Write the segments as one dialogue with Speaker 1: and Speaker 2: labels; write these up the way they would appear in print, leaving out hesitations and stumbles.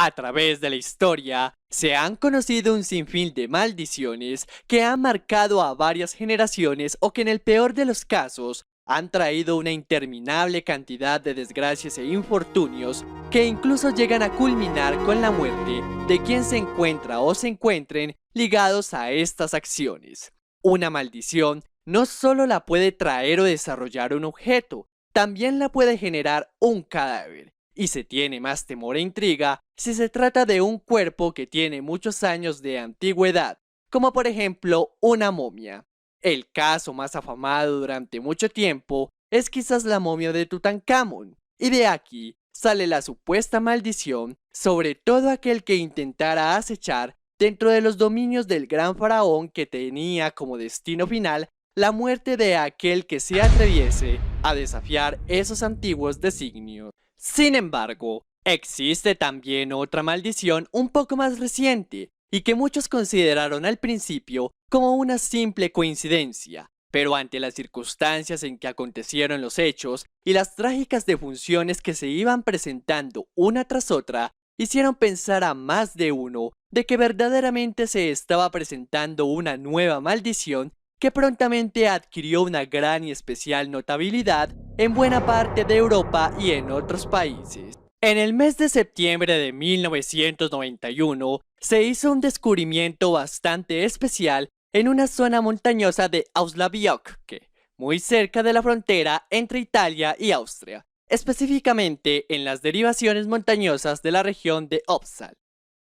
Speaker 1: A través de la historia, se han conocido un sinfín de maldiciones que han marcado a varias generaciones o que en el peor de los casos han traído una interminable cantidad de desgracias e infortunios que incluso llegan a culminar con la muerte de quien se encuentra o se encuentren ligados a estas acciones. Una maldición no solo la puede traer o desarrollar un objeto, también la puede generar un cadáver. Y se tiene más temor e intriga si se trata de un cuerpo que tiene muchos años de antigüedad, como por ejemplo una momia. El caso más afamado durante mucho tiempo es quizás la momia de Tutankamón, y de aquí sale la supuesta maldición sobre todo aquel que intentara acechar dentro de los dominios del gran faraón que tenía como destino final la muerte de aquel que se atreviese a desafiar esos antiguos designios. Sin embargo, existe también otra maldición un poco más reciente y que muchos consideraron al principio como una simple coincidencia, pero ante las circunstancias en que acontecieron los hechos y las trágicas defunciones que se iban presentando una tras otra, hicieron pensar a más de uno de que verdaderamente se estaba presentando una nueva maldición que prontamente adquirió una gran y especial notabilidad en buena parte de Europa y en otros países. En el mes de septiembre de 1991 se hizo un descubrimiento bastante especial en una zona montañosa de Auslabiocque, muy cerca de la frontera entre Italia y Austria, específicamente en las derivaciones montañosas de la región de Oppsal.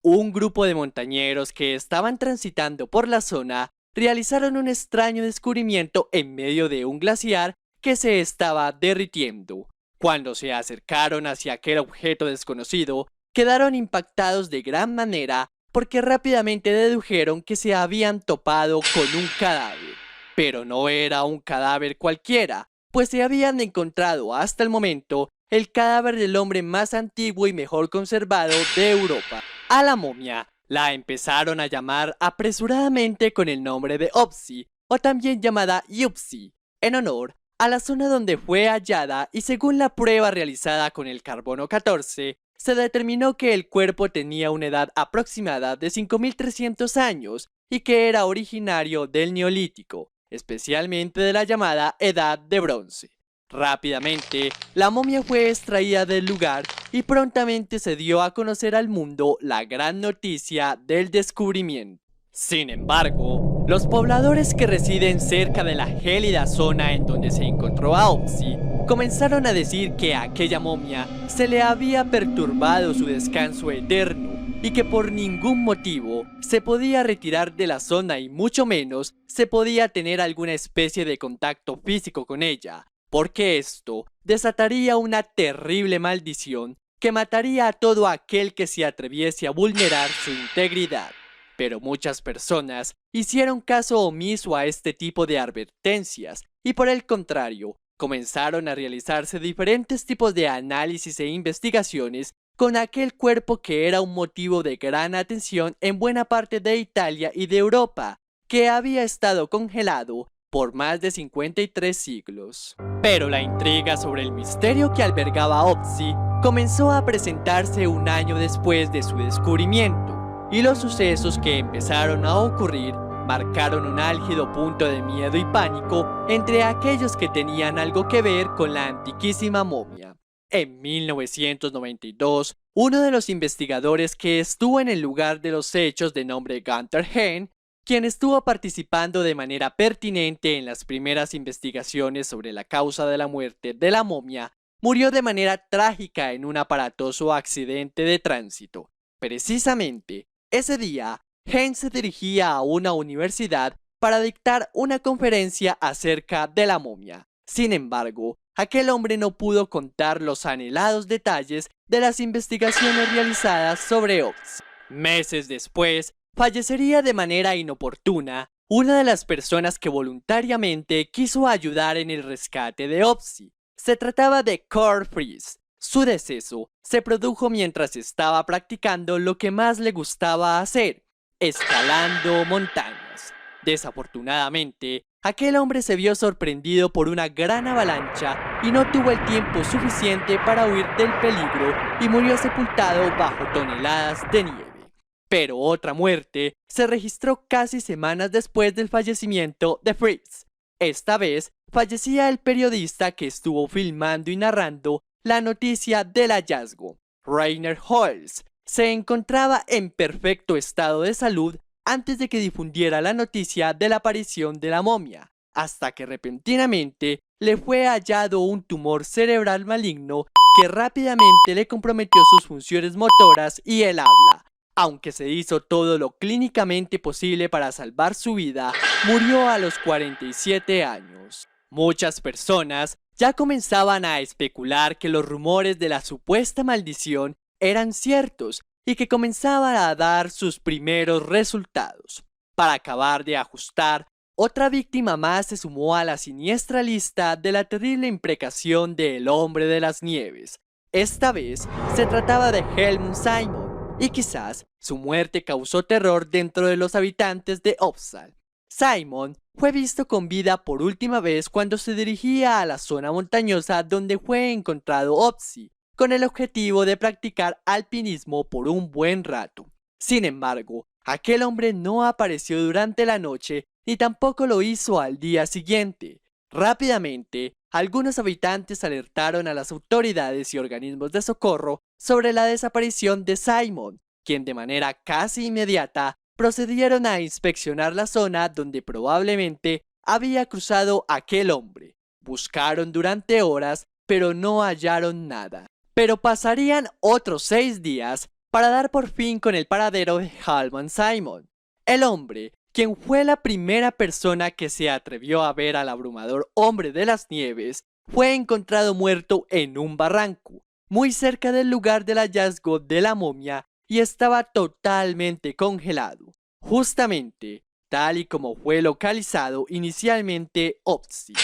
Speaker 1: Un grupo de montañeros que estaban transitando por la zona realizaron un extraño descubrimiento en medio de un glaciar que se estaba derritiendo. Cuando se acercaron hacia aquel objeto desconocido, quedaron impactados de gran manera porque rápidamente dedujeron que se habían topado con un cadáver. Pero no era un cadáver cualquiera, pues se habían encontrado hasta el momento el cadáver del hombre más antiguo y mejor conservado de Europa. A la momia la empezaron a llamar apresuradamente con el nombre de Opsi, o también llamada Yupsi, en honor a la zona donde fue hallada, y según la prueba realizada con el carbono 14, se determinó que el cuerpo tenía una edad aproximada de 5300 años y que era originario del Neolítico, especialmente de la llamada Edad de Bronce. Rápidamente, la momia fue extraída del lugar y prontamente se dio a conocer al mundo la gran noticia del descubrimiento. Sin embargo, los pobladores que residen cerca de la gélida zona en donde se encontró a Opsi comenzaron a decir que a aquella momia se le había perturbado su descanso eterno y que por ningún motivo se podía retirar de la zona y mucho menos se podía tener alguna especie de contacto físico con ella, porque esto desataría una terrible maldición que mataría a todo aquel que se atreviese a vulnerar su integridad. Pero muchas personas hicieron caso omiso a este tipo de advertencias y por el contrario, comenzaron a realizarse diferentes tipos de análisis e investigaciones con aquel cuerpo que era un motivo de gran atención en buena parte de Italia y de Europa, que había estado congelado por más de 53 siglos. Pero la intriga sobre el misterio que albergaba Opsi comenzó a presentarse un año después de su descubrimiento, y los sucesos que empezaron a ocurrir marcaron un álgido punto de miedo y pánico entre aquellos que tenían algo que ver con la antiquísima momia. En 1992, uno de los investigadores que estuvo en el lugar de los hechos de nombre Gunther Hahn, quien estuvo participando de manera pertinente en las primeras investigaciones sobre la causa de la muerte de la momia, murió de manera trágica en un aparatoso accidente de tránsito. Precisamente, ese día, Hahn se dirigía a una universidad para dictar una conferencia acerca de la momia. Sin embargo, aquel hombre no pudo contar los anhelados detalles de las investigaciones realizadas sobre Opsi. Meses después, fallecería de manera inoportuna una de las personas que voluntariamente quiso ayudar en el rescate de Opsi. Se trataba de Kurt Fries. Su deceso se produjo mientras estaba practicando lo que más le gustaba hacer, escalando montañas. Desafortunadamente, aquel hombre se vio sorprendido por una gran avalancha y no tuvo el tiempo suficiente para huir del peligro y murió sepultado bajo toneladas de nieve. Pero otra muerte se registró casi semanas después del fallecimiento de Fritz. Esta vez fallecía el periodista que estuvo filmando y narrando la noticia del hallazgo. Rainer Holz se encontraba en perfecto estado de salud antes de que difundiera la noticia de la aparición de la momia, hasta que repentinamente le fue hallado un tumor cerebral maligno que rápidamente le comprometió sus funciones motoras y el habla. Aunque se hizo todo lo clínicamente posible para salvar su vida, murió a los 47 años. Muchas personas ya comenzaban a especular que los rumores de la supuesta maldición eran ciertos y que comenzaban a dar sus primeros resultados. Para acabar de ajustar, otra víctima más se sumó a la siniestra lista de la terrible imprecación del Hombre de las Nieves. Esta vez se trataba de Helmut Simon, y quizás su muerte causó terror dentro de los habitantes de Uppsala. Simon fue visto con vida por última vez cuando se dirigía a la zona montañosa donde fue encontrado Opsi, con el objetivo de practicar alpinismo por un buen rato. Sin embargo, aquel hombre no apareció durante la noche ni tampoco lo hizo al día siguiente. Rápidamente, algunos habitantes alertaron a las autoridades y organismos de socorro sobre la desaparición de Simon, quien de manera casi inmediata procedieron a inspeccionar la zona donde probablemente había cruzado aquel hombre. Buscaron durante horas, pero no hallaron nada. Pero pasarían otros 6 días para dar por fin con el paradero de Helmut Simon, el hombre quien fue la primera persona que se atrevió a ver al abrumador Hombre de las Nieves. Fue encontrado muerto en un barranco, muy cerca del lugar del hallazgo de la momia, y estaba totalmente congelado, justamente tal y como fue localizado inicialmente Opsi.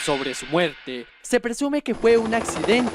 Speaker 1: Sobre su muerte, se presume que fue un accidente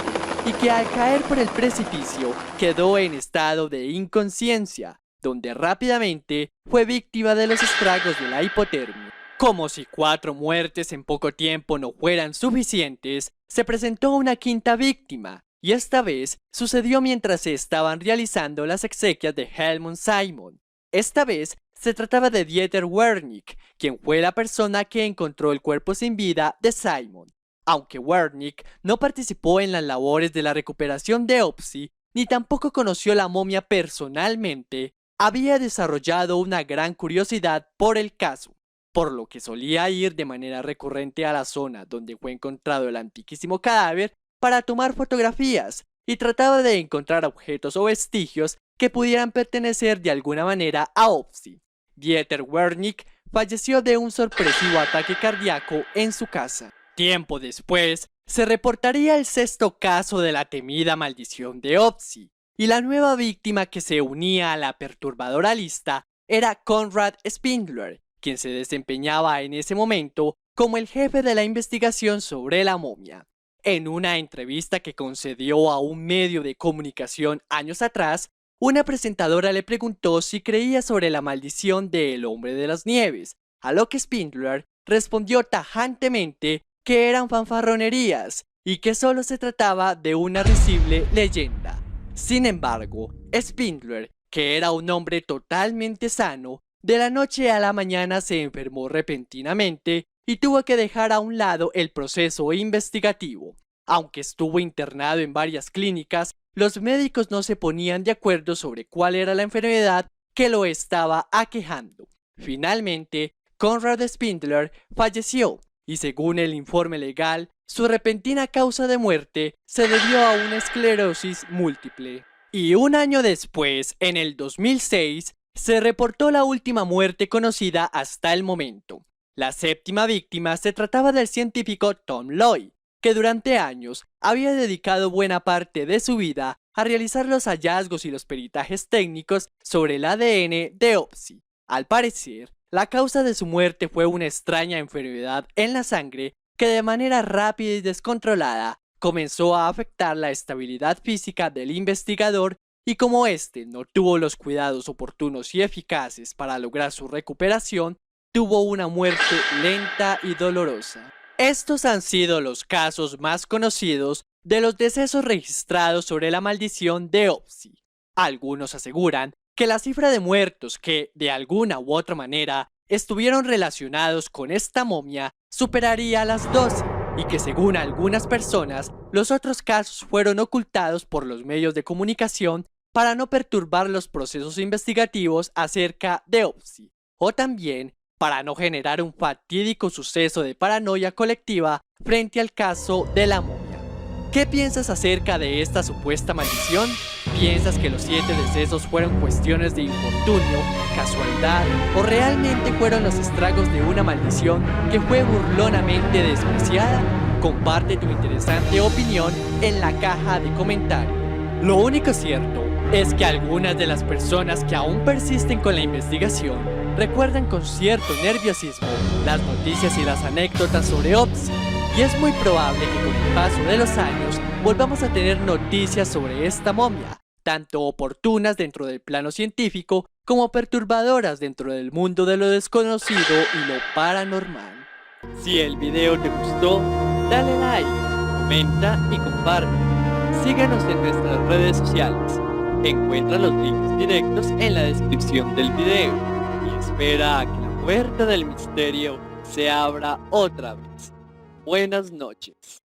Speaker 1: y que al caer por el precipicio quedó en estado de inconsciencia, donde rápidamente fue víctima de los estragos de la hipotermia. Como si 4 muertes en poco tiempo no fueran suficientes, se presentó una quinta víctima, y esta vez sucedió mientras se estaban realizando las exequias de Helmut Simon. Esta vez se trataba de Dieter Wernick, quien fue la persona que encontró el cuerpo sin vida de Simon. Aunque Wernick no participó en las labores de la recuperación de Opsi, ni tampoco conoció la momia personalmente, había desarrollado una gran curiosidad por el caso, por lo que solía ir de manera recurrente a la zona donde fue encontrado el antiquísimo cadáver para tomar fotografías y trataba de encontrar objetos o vestigios que pudieran pertenecer de alguna manera a Opsi. Dieter Wernick falleció de un sorpresivo ataque cardíaco en su casa. Tiempo después, se reportaría el 6º caso de la temida maldición de Opsi, y la nueva víctima que se unía a la perturbadora lista era Konrad Spindler, quien se desempeñaba en ese momento como el jefe de la investigación sobre la momia. En una entrevista que concedió a un medio de comunicación años atrás, una presentadora le preguntó si creía sobre la maldición del Hombre de las Nieves, a lo que Spindler respondió tajantemente que eran fanfarronerías y que solo se trataba de una risible leyenda. Sin embargo, Spindler, que era un hombre totalmente sano, de la noche a la mañana se enfermó repentinamente y tuvo que dejar a un lado el proceso investigativo. Aunque estuvo internado en varias clínicas, los médicos no se ponían de acuerdo sobre cuál era la enfermedad que lo estaba aquejando. Finalmente, Konrad Spindler falleció, y según el informe legal, su repentina causa de muerte se debió a una esclerosis múltiple. Y un año después, en el 2006, se reportó la última muerte conocida hasta el momento. La 7ª víctima se trataba del científico Tom Loy, que durante años había dedicado buena parte de su vida a realizar los hallazgos y los peritajes técnicos sobre el ADN de Opsi. Al parecer, la causa de su muerte fue una extraña enfermedad en la sangre que de manera rápida y descontrolada comenzó a afectar la estabilidad física del investigador, y como éste no tuvo los cuidados oportunos y eficaces para lograr su recuperación, tuvo una muerte lenta y dolorosa. Estos han sido los casos más conocidos de los decesos registrados sobre la maldición de Opsi. Algunos aseguran que la cifra de muertos que, de alguna u otra manera, estuvieron relacionados con esta momia superaría las 12 y que según algunas personas, los otros casos fueron ocultados por los medios de comunicación para no perturbar los procesos investigativos acerca de Opsi, o también para no generar un fatídico suceso de paranoia colectiva frente al caso de la momia. ¿Qué piensas acerca de esta supuesta maldición? ¿Piensas que los 7 decesos fueron cuestiones de infortunio, casualidad o realmente fueron los estragos de una maldición que fue burlonamente despreciada? Comparte tu interesante opinión en la caja de comentarios. Lo único cierto es que algunas de las personas que aún persisten con la investigación recuerdan con cierto nerviosismo las noticias y las anécdotas sobre Opsi, y es muy probable que con el paso de los años volvamos a tener noticias sobre esta momia, tanto oportunas dentro del plano científico como perturbadoras dentro del mundo de lo desconocido y lo paranormal. Si el video te gustó, dale like, comenta y comparte. Síguenos en nuestras redes sociales. Encuentra los links directos en la descripción del video y espera a que la puerta del misterio se abra otra vez. Buenas noches.